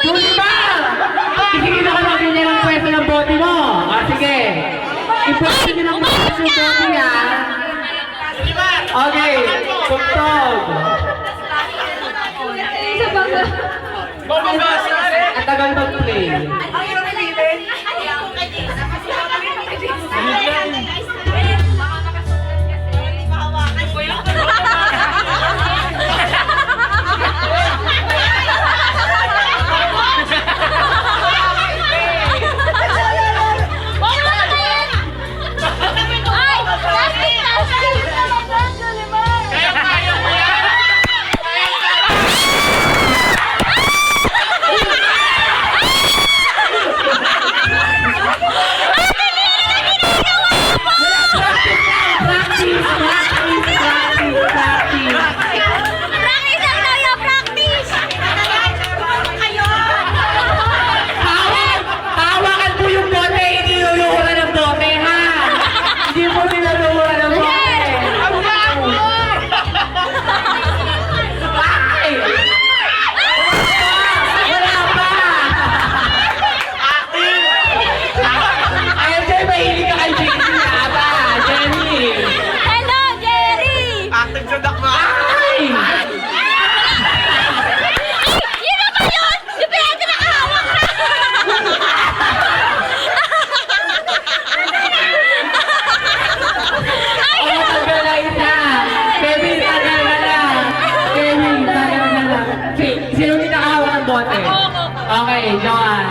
Tulima! Isigila ka lang ganyan ang pwesto ng bote mo. Sige. Ipwesto nyo lang pwesto ng bote, ha? Okay. Tugtog. Ang tagal mag-play. Okay, Joan.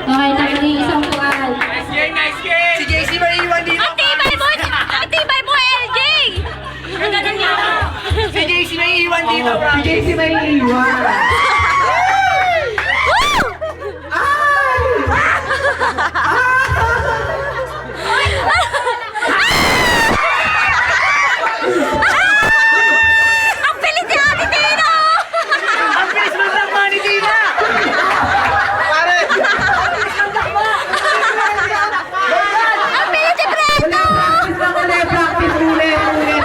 Okay, nag-iisang tuwal. Nice game, nice game! Si JC maiiwan dito. Ang tibay mo, LJ! Ang ganun niya. Si JC maiiwan dito, bro. Si JC may iiwan. Ang bilis ni Ate Tina! Ang bilis mo ng money, Tina! Pare! Ang bilis ni Brenda! Practice lang ulit, practice ulit.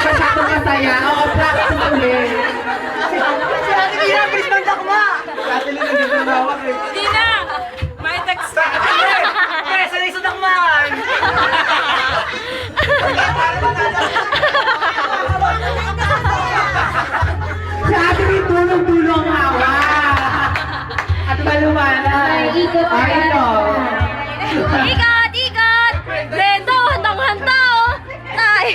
Masyadong masaya. Oo, practice ulit. Si Ate Tina, bilis ng dakma! Ate Tina, dito na hawak eh. Tina! May text. Eh, sanay sa dakman! Si Ate may tulong-tulong hawa. At malumanay. Ay, ikot na yan. Ito. Ikat, ikat! Brenda, hantang-hanta, oh! Tay!